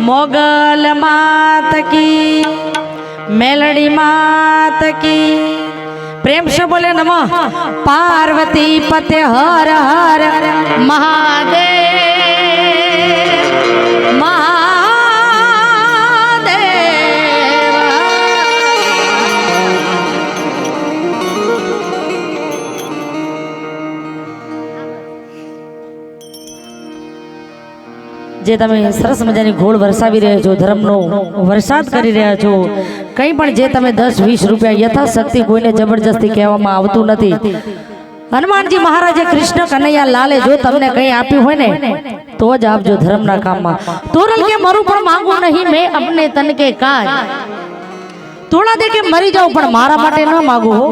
मोगल मात की, मेलडी मात की। प्रेम से बोले नमः पार्वती पते हर हर महादेव महादेव। जे तमे सरस मजानी घोड़ वरसावी रह्या छो, धर्मनो वरसाद करी रह्या छो, कई पण जे तमे 10-20 रुपया यथाशक्ति कोईने जबरदस्ती कहेवामां आवतुं नथी। हनुमानजी महाराजे कृष्ण कन्हैया लाले जो तमने कई आप्युं होय ने तो ज आपजो धर्मना काममां। तोरल के मरू पण मांगू नहीं मैं अपने तन के काज, तोड़ा दे के मरी जाऊं पण मारा माटे न मांगू हो।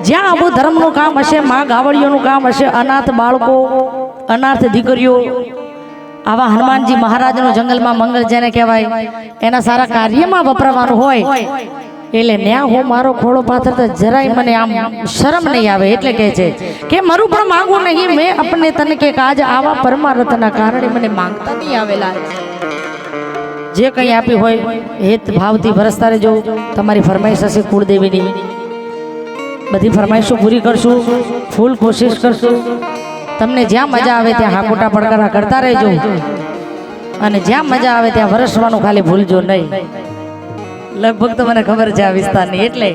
ज्यां आवुं धर्मनुं काम हशे, मां गावड़ियोनुं काम हशे, अनाथ बाळको, अनाथ दीकरीओ, आवा हनुमानजी महाराज नो जंगल में मंगल जेने कहेवाय एना सारा कार्य में वपरावानुं होय एटले न्या हो मारो खोड़ो पाथर तो जराय मने आम शरम नहीं आवे। एटले कहे छे के मरू पण मांगू नहीं मैं अपने तन के काज, आवा परमार्थना कारणे मने मांगता नहीं आवेला। जे कई आपी होय हेत भावथी वरसता रहेजो। तमारी फरमाइश हशे कुलदेवीनी, बधी फरमाइशो पूरी करशुं, फूल कोशिश करशुं। तमने ज्यां मजा आवे त्यां हाकोटा પડકારા करता रहेजो अने ज्यां मजा आवे त्यां वरसवानुं खाली भूलजो नहीं। लगभग तो मने खबर छे आ विस्तारनी। एटले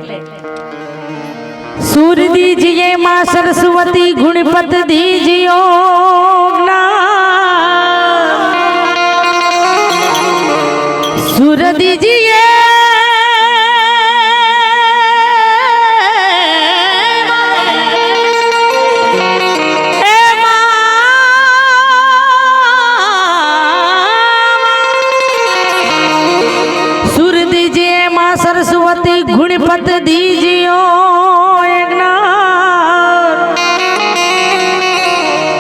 सूर दीजिए मां सरस्वती, गुणपत दीजियो ज्ञान। सूर दीजिए सरस्वती, गुणपत दीजियो ज्ञान।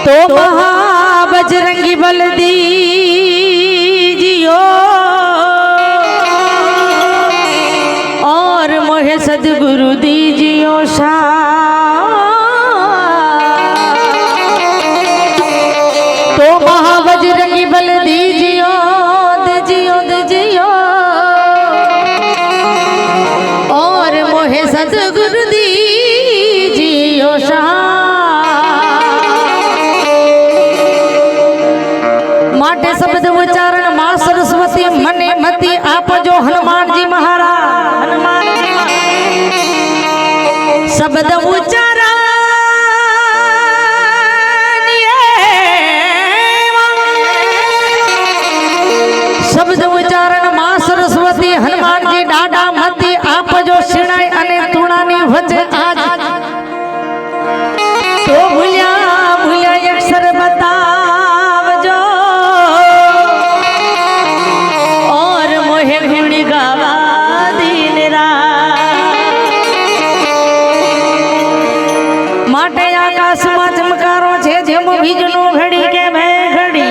तो महाबजरंगी बल दीजियो और मोहे सद्गुरु दीजियो शान। तो महाबजरंगी बल दीजियो दीजियो दीजियो सद्गुरु दीजियो शान। माटे शब्द उच्चारण मां सरस्वती मने मती आपजो हनुमान जी महाराज। हनुमान जी शब्द उच्चारण शब्द उच्चारण मां सरस्वती हनुमान जी डाडा मती आपजो शिणाय अने तुणानी वच्चे आज। तो भूल्या भूल्या अक्षर बतावजो और मोहे गुणी गावा दिन रात। माटे आकाश में चमकारो छे जेम बीजनो घड़ी के भे घड़ी।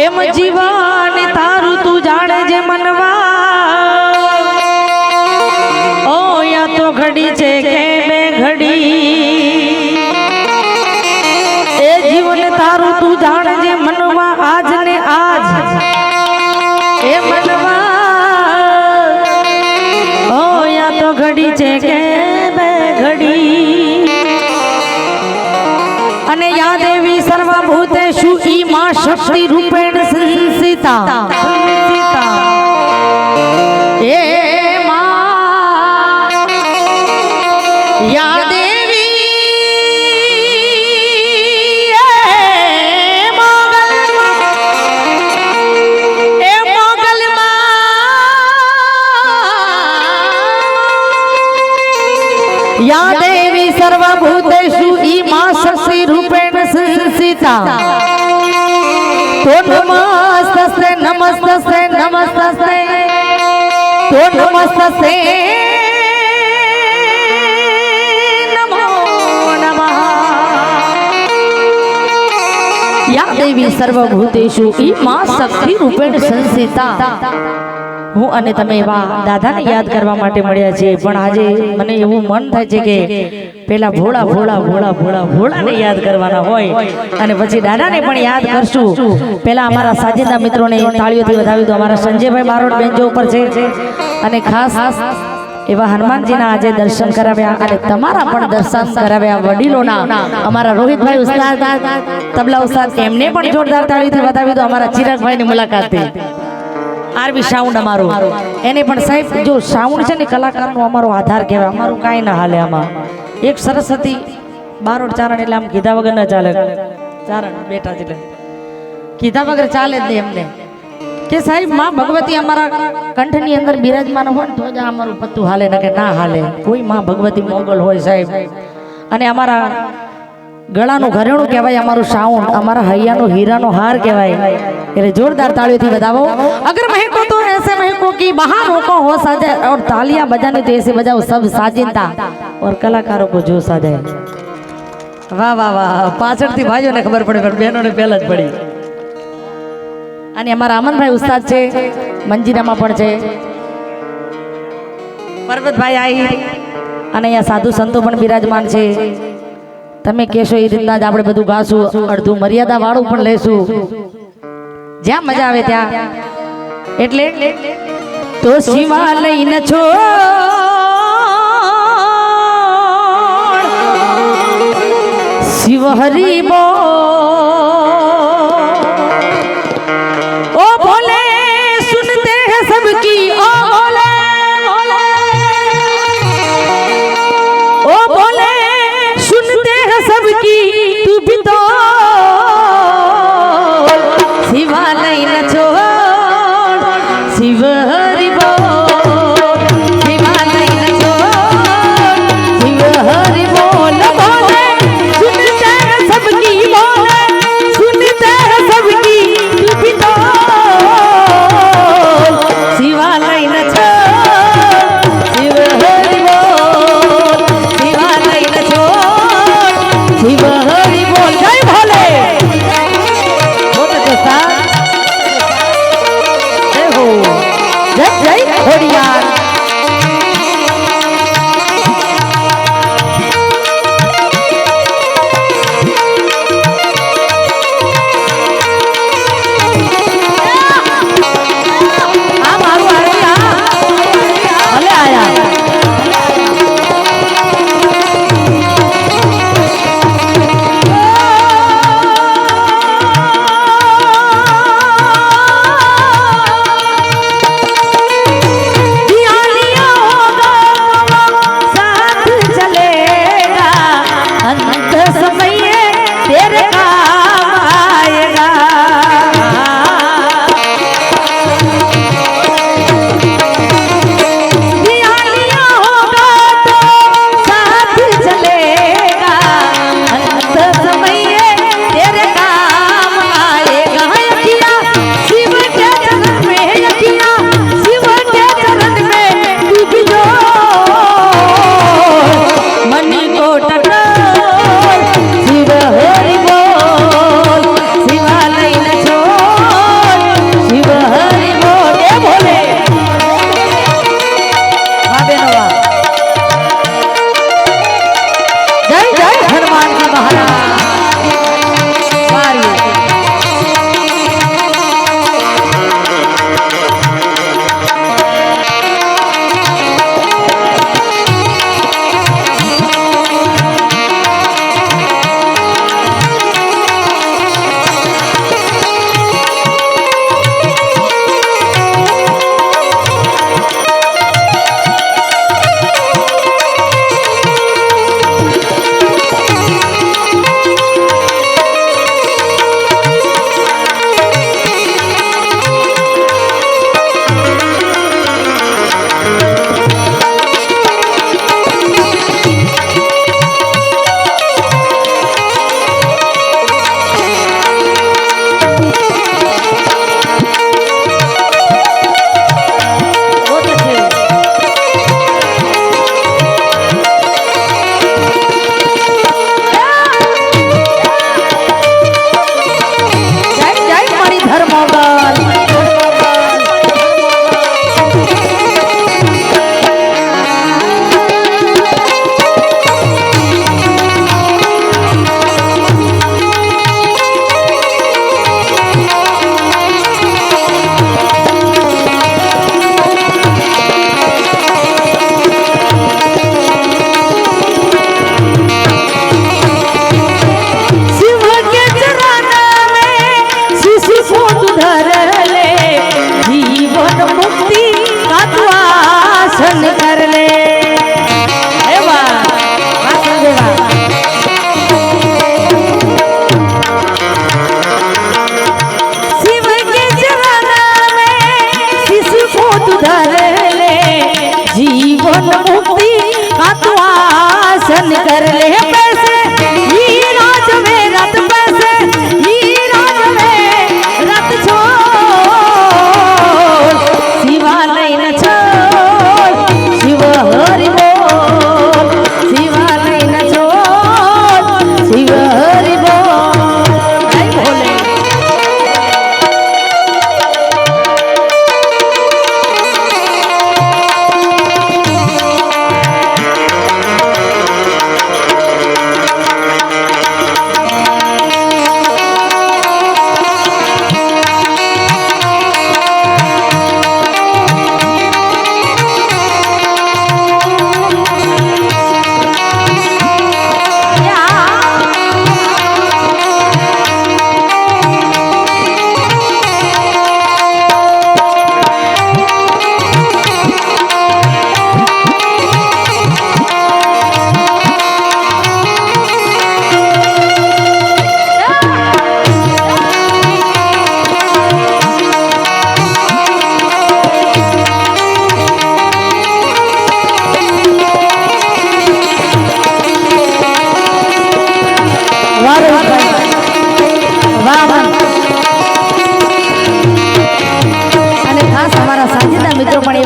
एम जीवन तारू तू जाने जे मनवा ओ या तो घड़ी छे के बे घड़ी। ए जीवन तारू तू जाने जे मनवा आज ने आज ए मनवा ओ या तो घड़ी छे के बे घड़ी। अने या देवी सर्वभूतेषु इमा शक्ति रूपेण संस्थिता। ए मां या देवी ए मोगल मां या देवी सर्वभूतेषु इमा शक्ति रूपेण संस्थिता। संसिता तो नमस्तस्ते नमस्तस्ते नमस्तस्ते तो नमस्तस्ते नमो नमः या देवी सर्वभूतेषु ई मां शक्ति रूपेण संसिता હું અને તમે એવા દાદાને યાદ કરવા માટે મળ્યા છીએ પણ આજે મને એવું મન થાય છે કે પેલા ભોળા ભોળા ભોળા ભોળા ભોળાને યાદ કરવાના હોય અને પછી દાદાને પણ યાદ કરશું પેલા અમારા સાજેદા મિત્રોને તાળીઓથી વધાવી દો અમારા સંજયભાઈ બારોટ બેન્ચો ઉપર છે અને ખાસ એવા હનુમાનજીના આજે દર્શન કરાવ્યા અને તમારા પણ દર્શન કરાવ્યા વડીલોના અમારા રોહિતભાઈ ઉસ્તાદ તબલા ઉસ્તાદ એમને પણ જોરદાર તાળીઓથી વધાવી દો અમારા ચિરાગભાઈની મુલાકાતથી આરવી સાઉન્ડ અમારું એને પણ સાહેબ જો સાઉન્ડ છે ને કલાકારનો અમારો આધાર કહેવાય અમારું કાંઈ ના હાલે આમાં એક સરસ્વતી બારોટ ચારણ એટલે આમ કીધા વગર ન ચાલે ચારણ બેટા એટલે કીધા વગર ચાલે જ નહીં એમને કે સાહેબ માં ભગવતી અમારા કંઠની અંદર બિરાજમાન હોય ને તો જ અમારું પત્તું હાલે ને કે ના હાલે કોઈ માં ભગવતી મોગલ હોય સાહેબ અને અમારા ગળાનું ઘરેણું કહેવાય અમારું સાઉન્ડ અમારા હૈયાનો હીરાનો હાર કહેવાય એટલે જોરદાર તાળીઓથી વધાવો अगर महको तो ऐसे महको कि बहारों को हो साजे और तालियां बजाने तो ऐसे बजाओ सब साजिंदा और कलाकारों को जोश आ जाए वाह वाह वाह પાછળથી ભાઈઓને ખબર પડે પણ બહેનોને પહેલા જ પડી અને અમારા અમનભાઈ ઉસ્તાદ છે મંજીરામાં પણ છે પર્વતભાઈ આવી અને અહીંયા સાધુ સંતો પણ બિરાજમાન છે તમે કહેશો એ રીતના જ આપણે બધું ગાશું અડધું મર્યાદા વાળું પણ લેશું જ્યાં મજા આવે ત્યાં એટલે તો શિવાલય ન છોડ શિવ હરિ बोल ओ भोले सुनते हैं सबकी ओ भोले ओ भोले सुनते हैं सबकी तू भी तो शिवालय न छोड़ शिव हरि बोल शिवालय न छोड़ शिव हरि बोल बोले सुनते हैं सबकी बोले सुनते हैं सबकी तू भी तो शिवालय न छोड़ शिव हरि बोल शिवालय न छोड़ शिव हरि बोल जय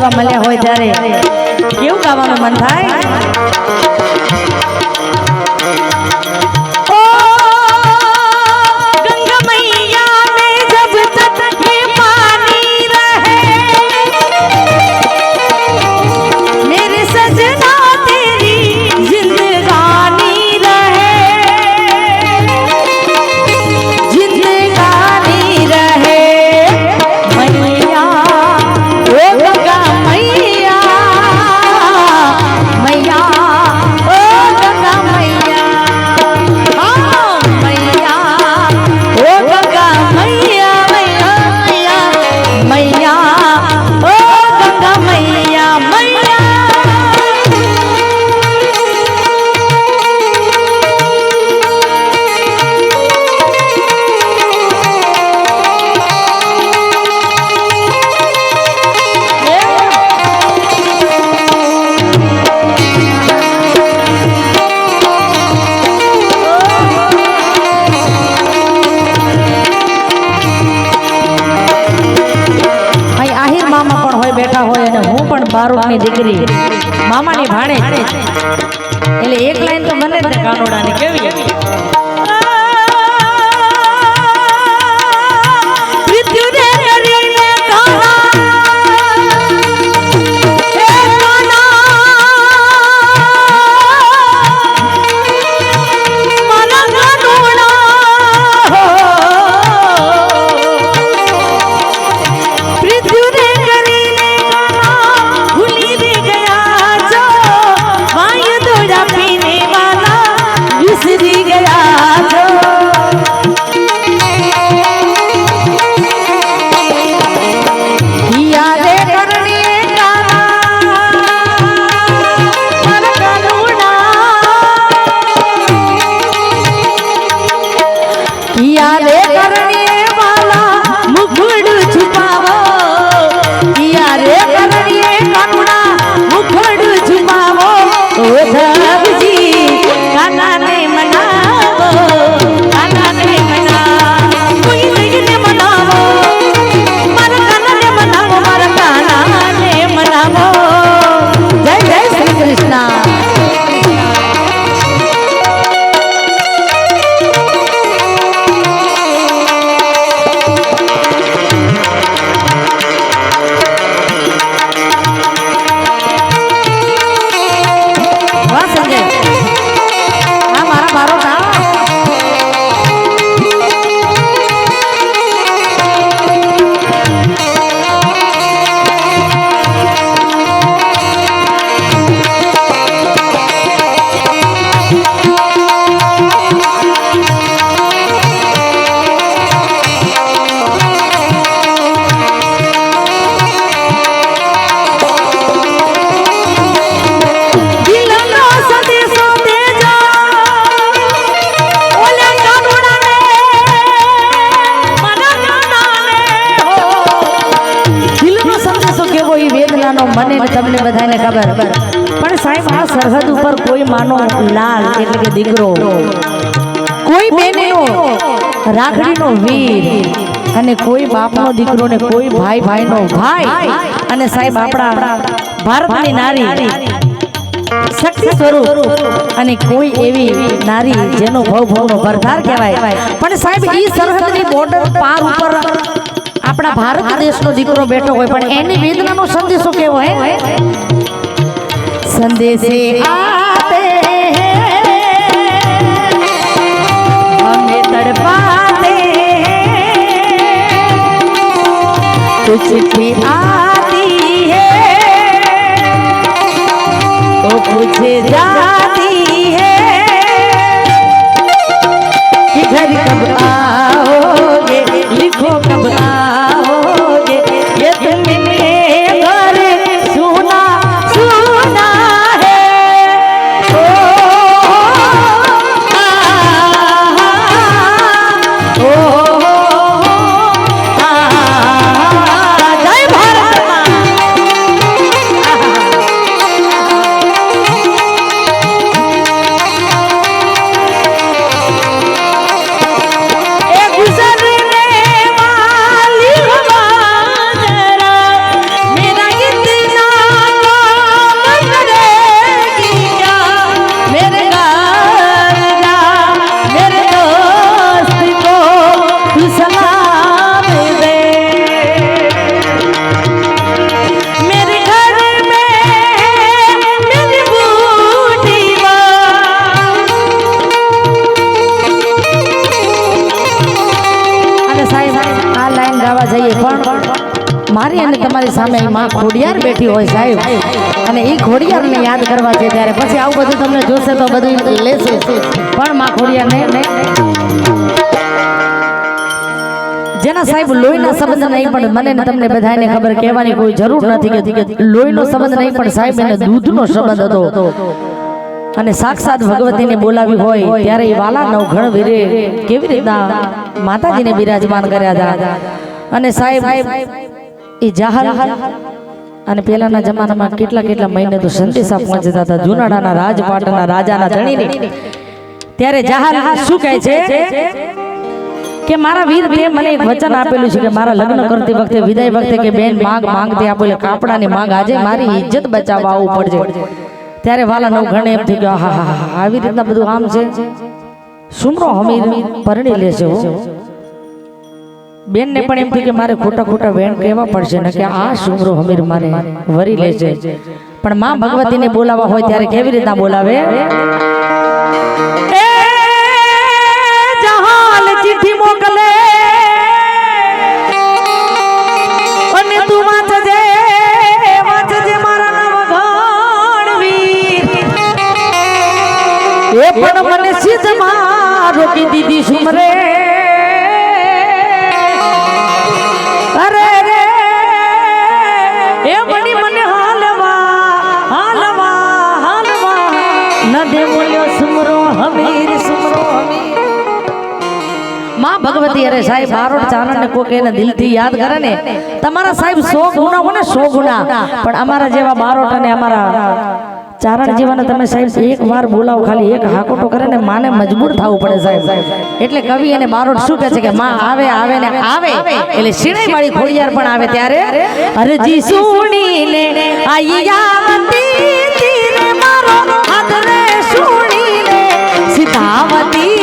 એવા મળ્યા હોય ત્યારે કેવું ગાવાનું મન થાય। બારોટની દીકરી મામાની ભાણે એટલે એક લાઈન તો મને જ કાનોડાની કેવી મને તમને બધાને ખબર પણ સાહેબ આ સરહદ ઉપર કોઈ માનો લાલ એટલે કે દીકરો કોઈ બેનનો રાખડીનો વીર અને કોઈ બાપનો દીકરો ને કોઈ ભાઈનો ભાઈ અને સાહેબ આપણા ભારતની નારી શક્તિ સ્વરૂપ અને કોઈ એવી નારી જેનો ભવનો ભરધાર કહેવાય પણ સાહેબ ઈ સરહદની બોર્ડર પાર ઉપર अपना भारत देश नो दीकरो बैठो होय पण एनी वेदना नो संदेशो केवो है संदेशे आते हैं हमें तड़पाते कुछ भी आती है तो कुछ जाती है कि घर कब आओगे लिखो कब जय भारत। ગાવા જઈએ પણ મારી અને તમારી સામે માં ખોડિયાર બેઠી હોય સાહેબ અને એ ખોડિયારને યાદ કરવા છે ત્યારે પછી આવું બધું તમને જોશે તો બધું લેશે પણ માં ખોડિયારને જેના સાહેબ લોહીના સંબંધ નહીં પણ મને ને તમને બધાને ખબર કહેવાની કોઈ જરૂર નથી કે લોહીનો સંબંધ નહીં પણ સાહેબ એને દૂધનો સંબંધ હતો અને સાક્ષાત ભગવતીને બોલાવી હોય ત્યારે એ વાલા નવઘણ વીરે કેવી રીતના માતાજીને બિરાજમાન કર્યા હતા અને સાહેબ એ જાહલ અને પહેલાના જમાનામાં કેટલા મહિને તો સંદેશા પહોંચતા હતા જુનાડાના રાજપાટના રાજાના ધણીને ત્યારે જાહલ શું કહે છે કે મારા વીર બે મને એક વચન આપેલું છે કે મારા લગ્ન કરતી વખતે વિદાય વખતે કે બેન માંગતી આપેલે કાપડાની માંગ આજે મારી ઇજ્જત બચાવવા આવવું પડશે ત્યારે વાલા નવઘણે એમ થયું કે હા આવી રીતના બધું આમ છે સુમરો હમીર પરણી લેશે બેન ને પણ એમ થયું કે મારે ખોટા વેણ કહેવા પડશે ને કે આ સુમરો હમીર મારે વરી લેશે પણ માં ભગવતીને બોલાવવા હોય ત્યારે કેવી રીતના બોલાવે ચિઠ્ઠી મોકલે અને તું વાંચજે મારા નવઘણ વીર એ પણ મને સીધમાં રોકી દીધી સુમરે અરે રે એ મણી મને હાલવા ન દે બોલ્યો સુમરો હમીર માં ભગવતી અરે સાહેબ બારોટ ચારણ ને કોક એને દિલથી યાદ કરે ને તમારા સાહેબ 100 ગુના હોય ને 100 ગુના પણ અમારા જેવા બારોટ અને અમારા ચારણ જીવાને તમે સાહેબ એક વાર બોલાવો ખાલી એક હાકોટો કરે ને માને મજબૂર થવું પડે સાહેબ એટલે કવિ અને બારોટ શું કહે છે કે માં આવે ને આવે એટલે શીણાઈ વાળી ખોડિયાર પણ આવે ત્યારે અરજી સુણીને આયાવતી તીરે મારો આદરે સુણીને સીતાવતી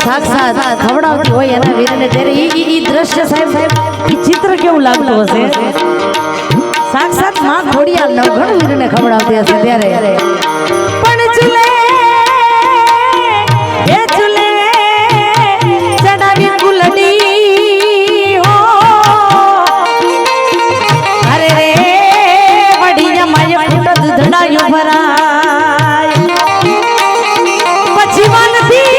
સાક્ષાત ખવડાવતી હોય એના વીરને ત્યારે ઈ દ્રશ્ય સાહેબ લાગતું હશે સાક્ષાત માં ખોડિયાર નવઘણ વીરને ખવડાવતી હશે ત્યારે પણ ચૂલે એ ચૂલે ચડાવી કુલડી હો અરે રે વડિયા માય ફૂટ ધડાયું ભરાય પછી વાનથી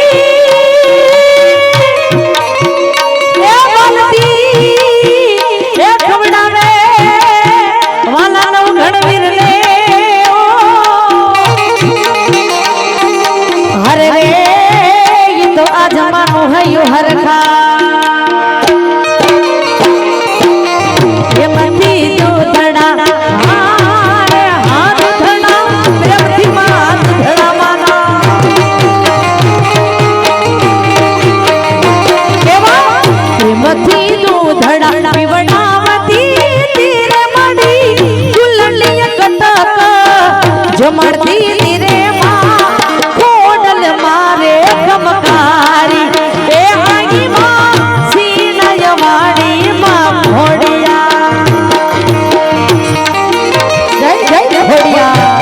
જમણતી રે માં ખોડલ મારે ગમકારી એ આગી માં સીનય વાડી માં ઘોડિયા જય જય ઘોડિયા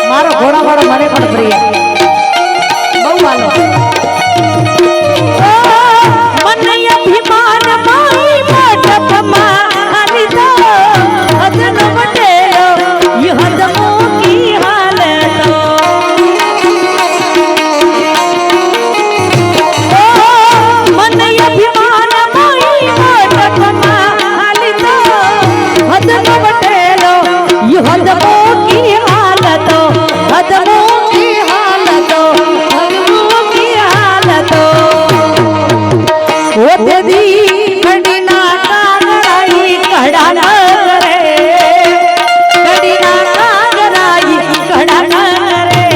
મારો ઘોડા વાળો મને પણ પ્રિય બહુ વાલો મને અભિમાન મારી મોટપમાં આની તો અદન વટેલો યુહદ મોકી હાલતો મને અભિમાન મારી મોટપમાં આની તો અદન વટેલો યુહદ મોકી હાલતો અદમો કી હાલતો અદમો કી હાલતો ઓ તેદી કડીના કાગરાઈ કડા ન કરે કડીના કાગરાઈ કડા ન કરે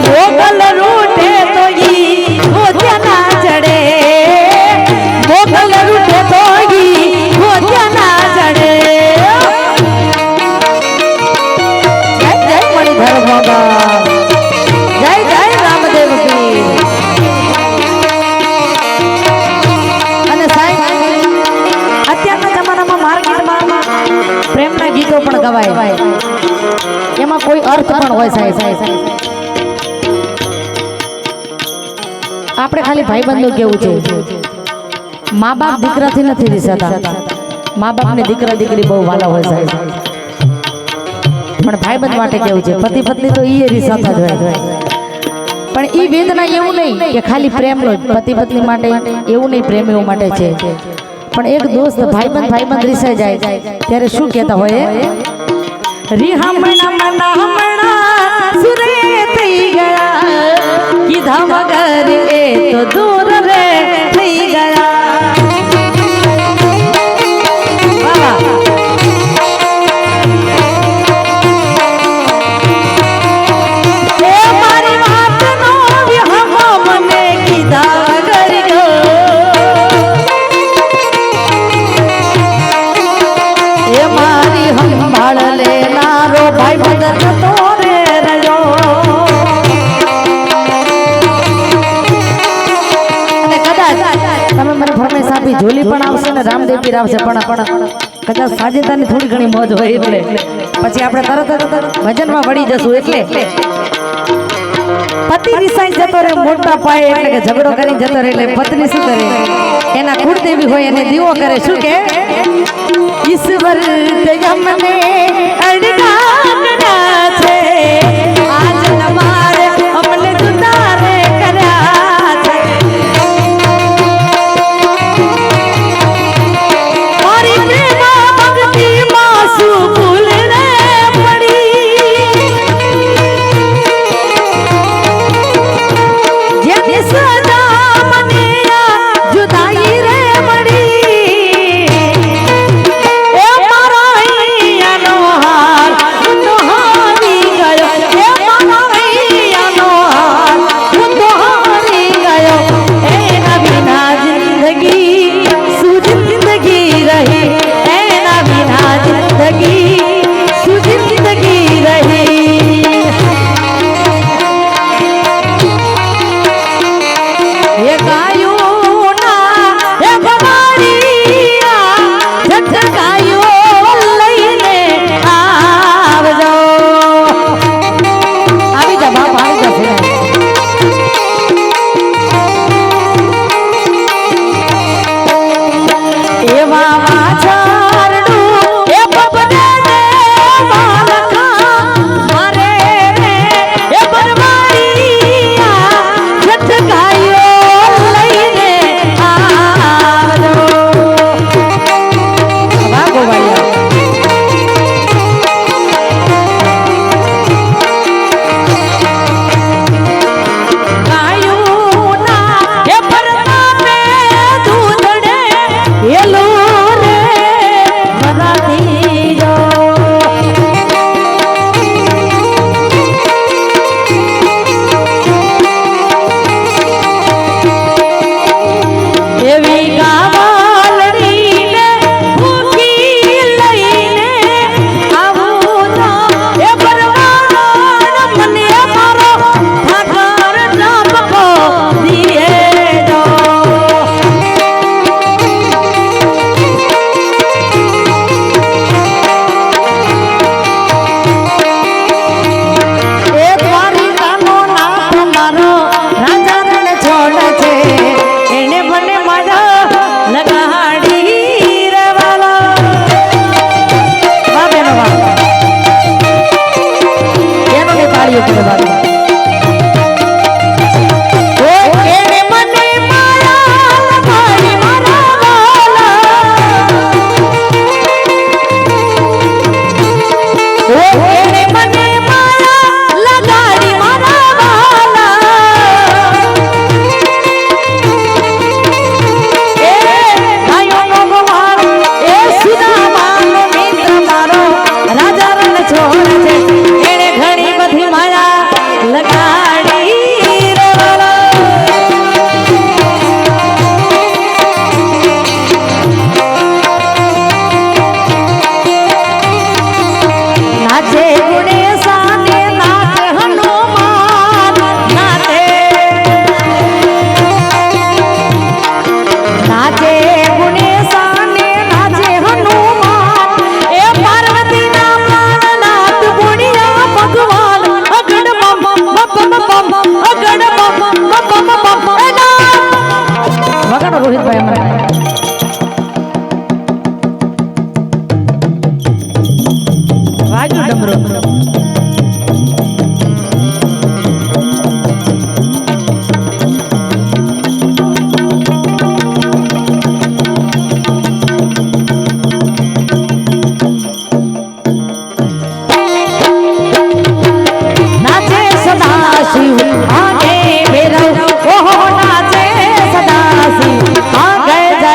મોગલ રૂઠે તો ઈ ગોત્યા ના ચડે મોગલ રૂઠે તો ઈ ગોત્યા ના ચડે જય જય રામદેવ કી અને સાહેબ અત્યારના જમાનામાં માર્કેટમાં પ્રેમના ગીતો પણ ગવાય એમાં કોઈ અર્થ પણ હોય સાહેબ આપણે ખાલી ભાઈબંધો કેવું છે મા બાપ દીકરાથી નથી રીસાતા મા બાપને દીકરા દીકરી બહુ વાલા હોય સાહેબ પણ ભાઈબંધ માટે કેવું છે પતિ પત્ની તો ઈ રીસાતા જ હોય પણ ઈ વેદના એવું નહીં કે ખાલી પ્રેમનો પતિ પત્ની માટે એવું નહીં પ્રેમીઓ માટે છે પણ એક દોસ્ત ભાઈબંધ રીસાઈ જાય ત્યારે શું કહેતા હોય રીહામણા મના હમણા સુરે થઈ ગયા કીધા વગર એ તો દૂર રે થઈ ગયા તમે મને ફરમાઈશ આપી ઝોલી પણ આવશે ને રામદેવ પીર આવશે પણ કદાચ સાજેતાની થોડી ઘણી મોજ હોય એટલે પછી આપણે તરત જ ભજનમાં વળી જશું એટલે પતિ રિસાઈ જતો રે મોટા પાયે એટલે કે ઝઘડો કરી જતો રે એટલે પત્ની શું કરે એના કુળદેવી હોય એને દીવો કરે શું કે ઈશ્વર તે અમને અડગાના છે આજ તમારે અમને જુદારે કર્યા છે મારી પ્રેમ ભક્તિ માસુ ભૂલ રે પડી જેની સદા મને જુદાઈ રે મળી એ મારા અહીંયાનો હાર તો હારી ગયો એ મારા અહીંયાનો હાર તો હારી ગયો એના વિના જિંદગી શું જિંદગી રહી એના વિના જિંદગી શું જિંદગી રહી એ ગાયો ના એ ભવારીયા જઠ ગાયો લઈને આવજો આવી જા બાપ આવી જા એવા વાછરડું એ બબડે ને બાલકા મારે રે એ ભવારીયા જઠ ગાયો લઈને આવજો વાહ ગોવાળિયા ગાયું ના એ પરમાને દૂધડે એલો રે ભરાતી જો એવી ગાવાલડીને ભૂખી લઈને આવું તો એ પરમાણ મને મારો ઠાકર નામકો દીએ જો એ દ્વારિકાનો નાથ મારો રાજા રણ છોડ છે એને મને મજા લગાડી રે વાલા વાહ બેનો વાહ એનો ને તાળીઓ કરે વાહ ઓ એને મને માયા લગાડી મારા વાલા ઓ એને મને માયા લગાડી મારા વાલા એ ગાયોનો ગોવાળ એ સુદામાનો મિત્ર મારો રાજા રણ છોડ છે એણે ઘણી બધી માયા લગાડી રે વાલા નાચે ગુણેશાને નાચે હનુમાન નાચે નાચે ગુણેશાને નાચે હનુમાન એ પાર્વતીના પ્રાણનાથ ગુણિયા ભગવાન અગડ બમ બમ બમ અગડ બમ બમ બમ વગાડો રોહિતભાઈ અમારા વાગ્યું ડમરો નાચે સદાશિવ આગે ભૈરવ ઓહો નાચે સદાશિવ આગે જય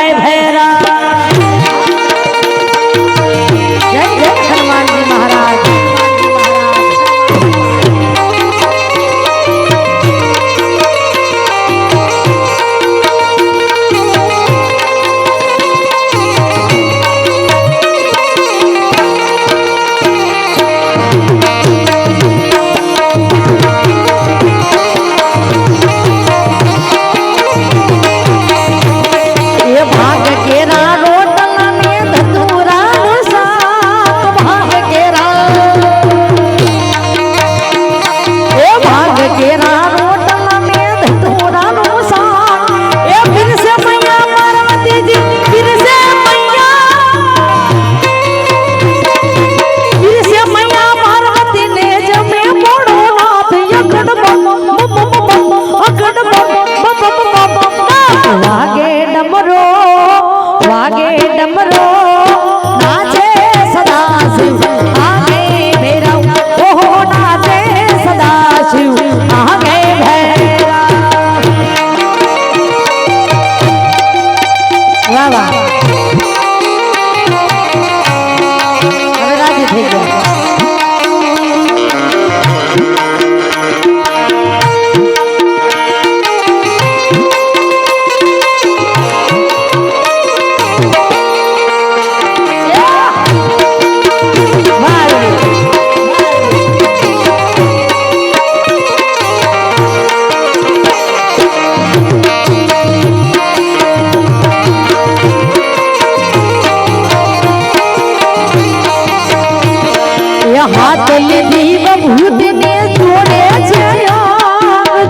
લીધી બહુતને જોડે છે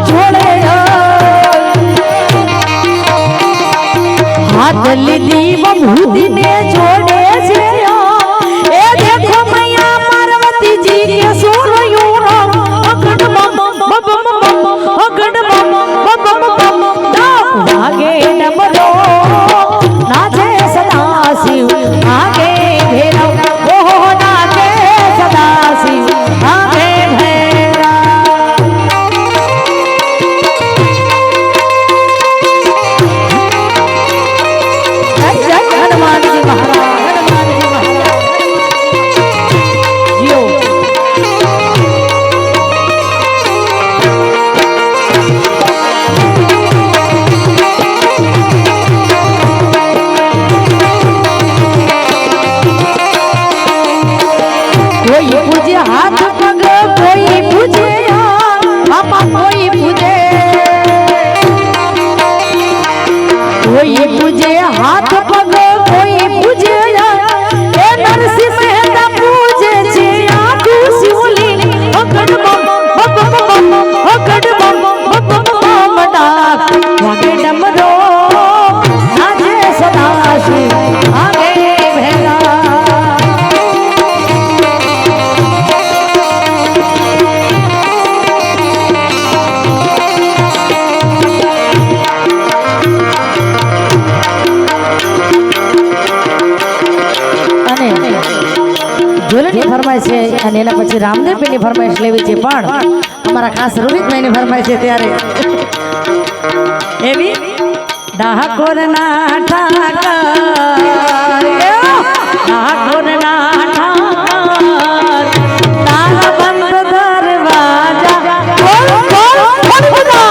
જોડે हाथ लीधी बभूतिने जोड़े से ए देखो मैया पार्वती जी के सोरयो अगड़ बम बम अगड़ बम बम डाक वागे डमरो नाचे सदा शिव आगे भैरव ओहो नाचे सदा शिव आगे भैरव हनुमान जी महाराज जियो कोई पूजे हाथ पग कोई पूजे पापा कोई पूजे हाथ पग कोई पूजे ए नरसिंह मेहता पूजे छे आखू शिवलिंग अगड़ बम बम बम अगड़ बम बम बम डाक वागे डमरो नाचे सदा शिव आगे भैरा જોલની ફરમાઈશ છે અને એના પછી રામદેવની ફરમાઈશ લેવી છે પણ અમારા ખાસ રોહિતભાઈની ફરમાઈશ છે ત્યારે એવી ડાકોરના ઠાકર ડાકોરના ઠાકર તારા બંધ દરવાજા ખોલ ખોલ ખોલ ખોલ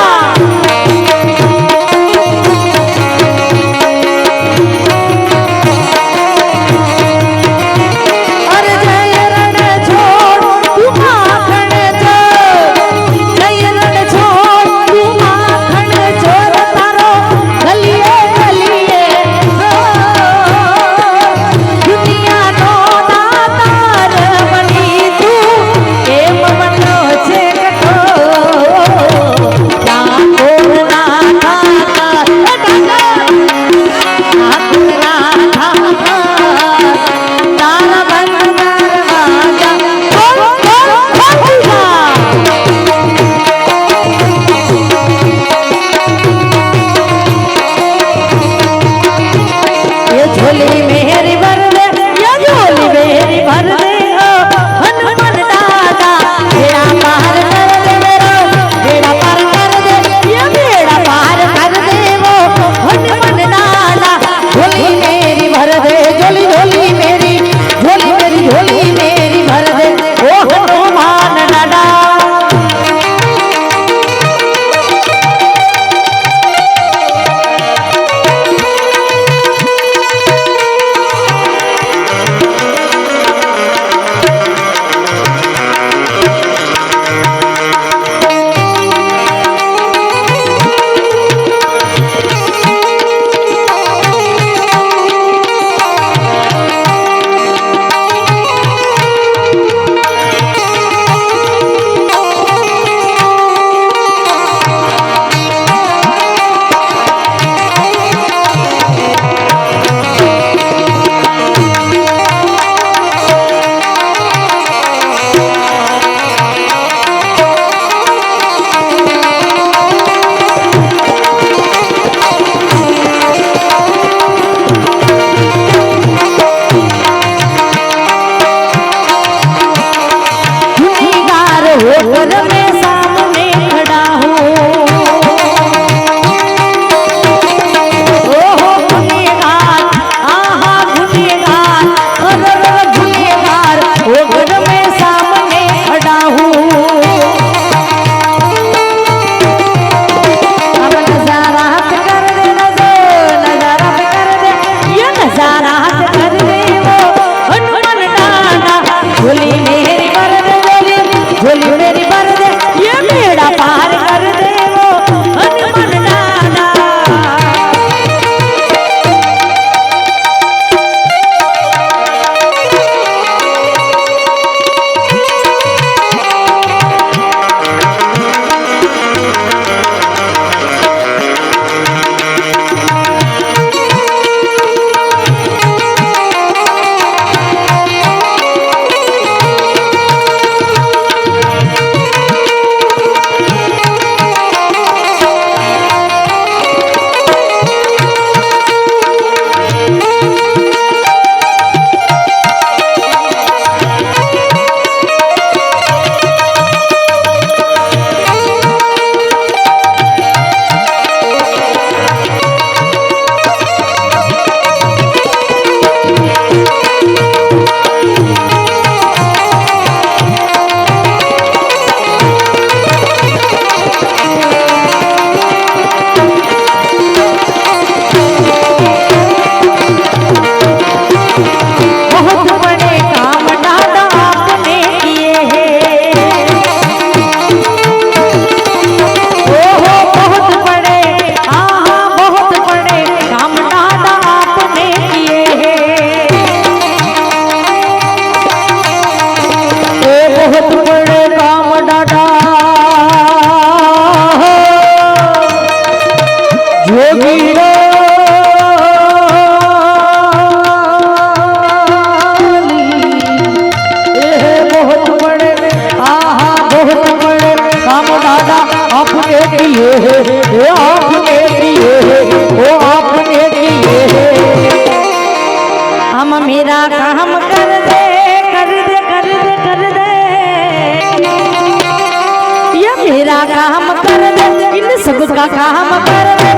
सबका काम कर दे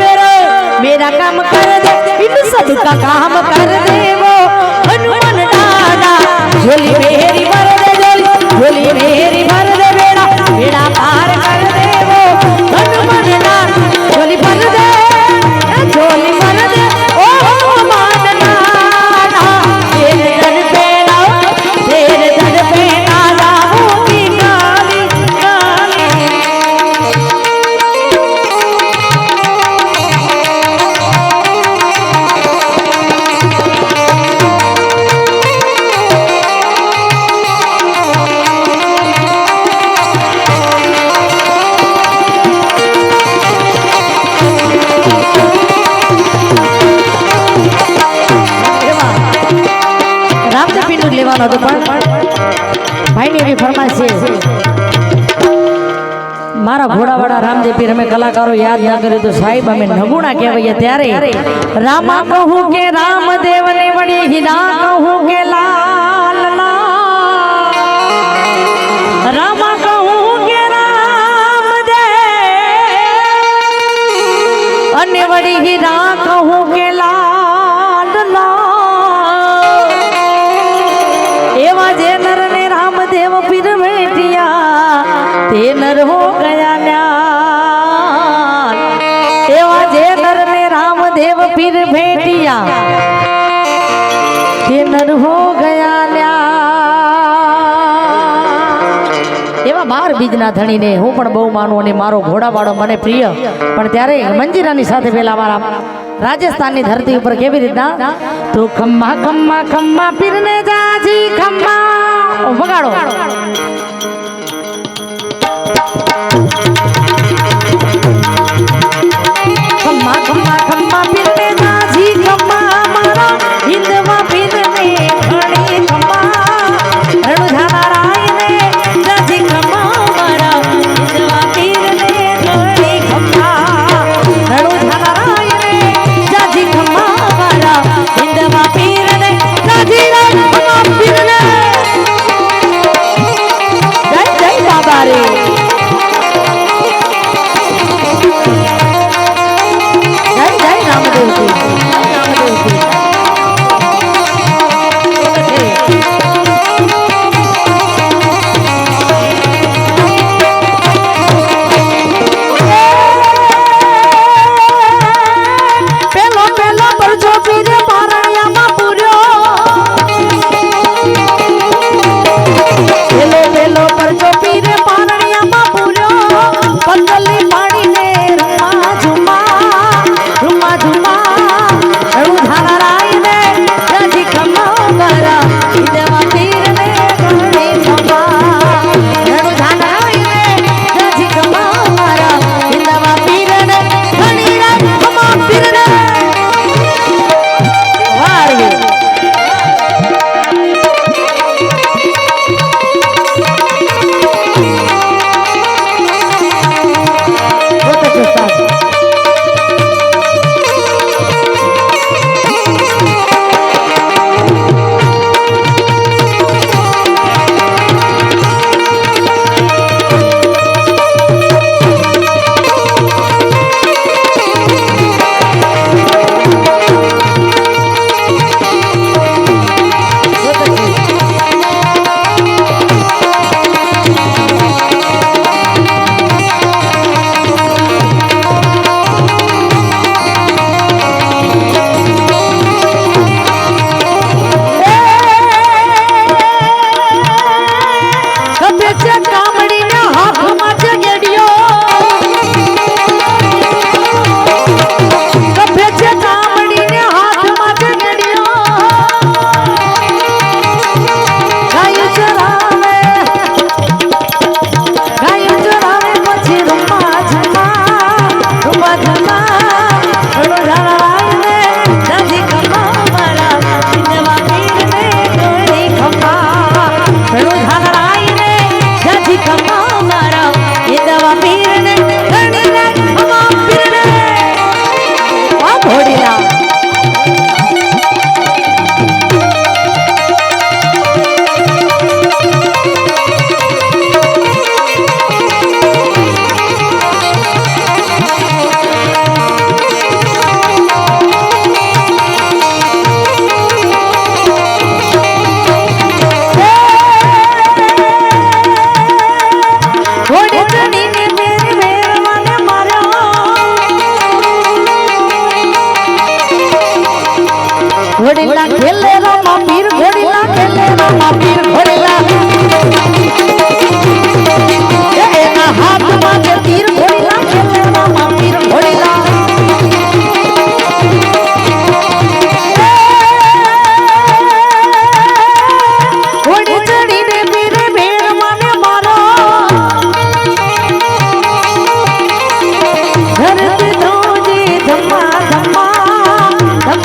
मेरा काम कर दे इन सबका काम कर दे वो हनुमान दादा झोली मेरी भर दे झोली मेरी भर दे बेड़ा बेड़ा पार कर दे वो हनुमान दादा झोली भर दे झोली भर दे ओ हनुमान दादा तेरे दर पे लाऊंगी काली काली। લેવાનો હતો પણ ભાઈની એવી ફરમાઈશ છે મારા ઘોડાવાળા રામદેવ પીર અમે કલાકારો યાદ ના કર્યું તો સાહેબ અમે નગુણા કહેવાય ત્યારે રામા કહું કે રામદેવ ને વળી હીરા કહું કે લાલ રામા કહું કે રામદેવ અને વળી હીરા કહું કે લાલ एवा जे नर ने रामदेव पीर बैठिया ते नर हो गया न्याल एवा जे नर ने रामदेव पीर बैठिया ते नर हो गया न्याल एवा 12 बीजना धणी ने हूँ पण बहु मानु अने मारो घोड़ावाळो मने प्रिय पण त्यारे मंजीरानी साथे पेला मारा राजस्थान की धरती पर केवी रीतना तो खम्मा खम्मा खम्मा पीरने जाजी खम्मा वगाड़ो खम्मा खम्मा खम्मा पीरने जाजी खम्मा मारा हिंदवा पीरने खड़ी खम्मा रणु झाला राय ने जाजी खम्मा मारा हिंदवा पीरने खड़ी खम्मा रणु झाला राय जाजी खम्मा मारा हिंदवा पीर ने जाजी खम्मा पीर ने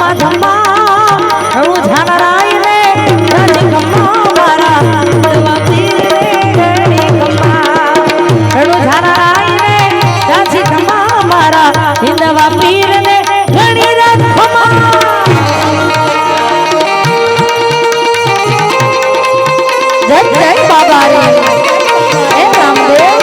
ધમ્મા ધમ્મા હું ઝાનરાઈ રે ઘણી ગમ્મા મારા ઇંદવા પીર રે ઘણી ગમ્મા હું ઝાનરાઈ રે ઘણી ગમ્મા મારા ઇંદવા પીર રે ઘણી ગમ્મા જય જય બાબા રે હે રામદેવ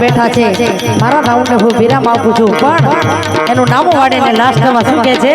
બેઠા છે મારા રાઉન્ડ ને હું વિરામ આપું છું પણ એનું નામ વાળીને લાસ્ટમાં શું કહે છે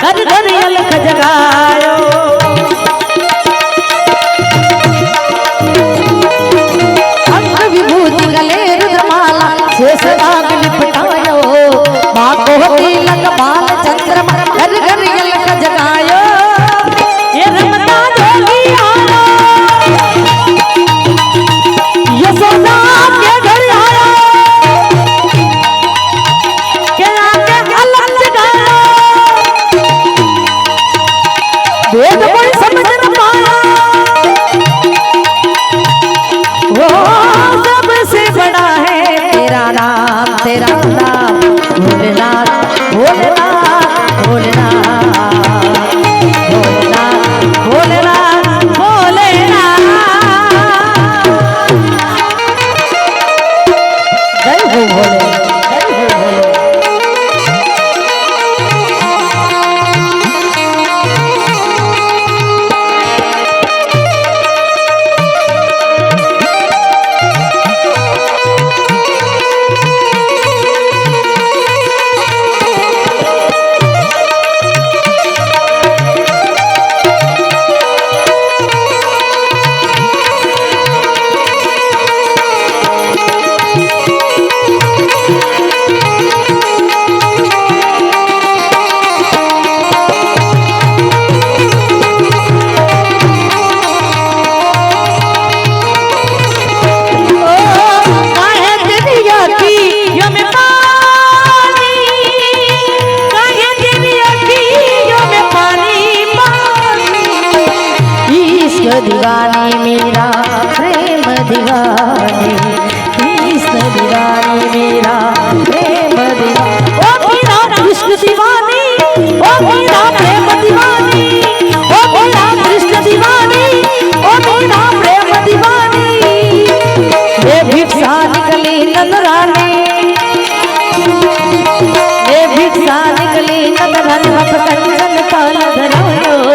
घर घर अलख जगायो अंग विभूति गले रुद्रमाला शेष नाग लिपटायो माँ को तिलक बाल चंद्रमा घर घर अलख जगायो ये रमता जोगी आया यशोदा के घर आया के आके अलग जगाया वेद कोई समझ न पाया वो सबसे बड़ा है तेरा नाम भोलेनाथ भोलेनाथ भोलेनाथ भोलेनाथ भोलेनाथ जय हो भोले जय हो भोले दीवानी मेरा प्रेम दीवानी कृष्ण दीवानी मेरा प्रेम दीवानी ओ मेरा कृष्ण दीवानी ओ मेरा प्रेम दीवानी ओ मेरा कृष्ण दीवानी ओ मेरा प्रेम दीवानी ये भिक्षा निकली नंदरानी ये भिक्षा निकली नंदरानी मत कंचन काल धरायो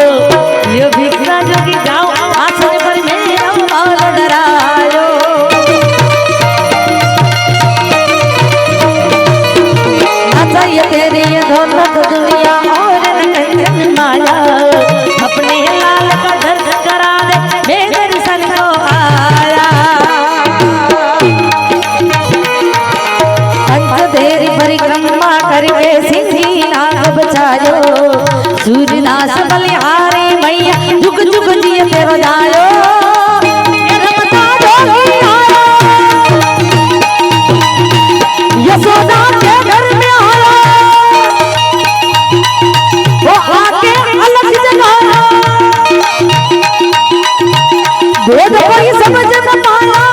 ये भिक्षा जोगी जाओ आसन पर मेरा माल डरायो ना चाहिए तेरी ये दौलत दुनिया और न कंचन माया अपने लाल का दर्शन करा दे मेरे दर्शन को आया पंचदेरी परिक्रमा करके सिंधी नाग बचायो सूर्यनाश बलिहारी मैया जुग जुग जिए तेरो जायो ये रमता जोगी आया यशोदा के घर में आया वो आके अलग जगाया वेद कोई समझ न पाया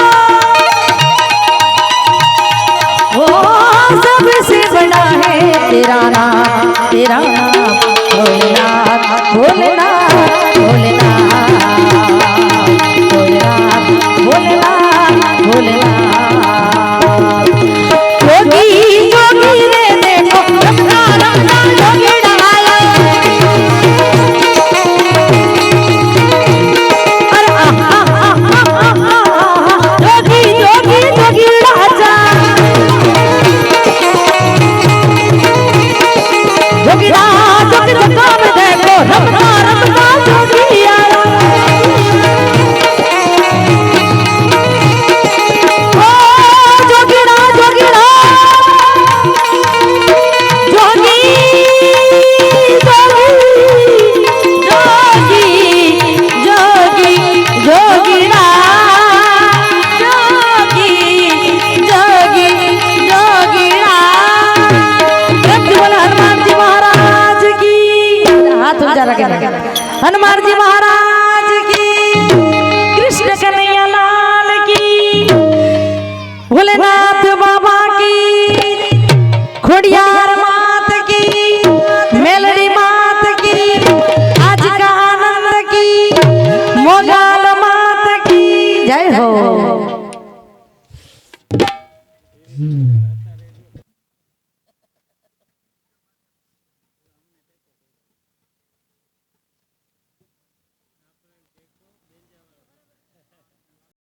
वो सबसे बड़ा है तेरा नाम भोलेनाथ भोलेनाथ भोलेनाथ भोलेनाथ भोलेनाथ भोलेनाथ जोगी जोगी रे देखो रमता रमता जोगी डाला अरे जोगी जोगी जोगी राजा जोगीरा जोगी रखा में देखो रमता रमता जोगी आया ओ जोगीरा जोगीरा जोगी जोगी जोगी जोगीरा जोगी जोगी जोगीरा हनुमान जी महाराज की हाथ ऊंचा रखे हनुमान जी महाराज की कृष्ण कन्हैया लाल की भोलेनाथ बाबा की खोड़िया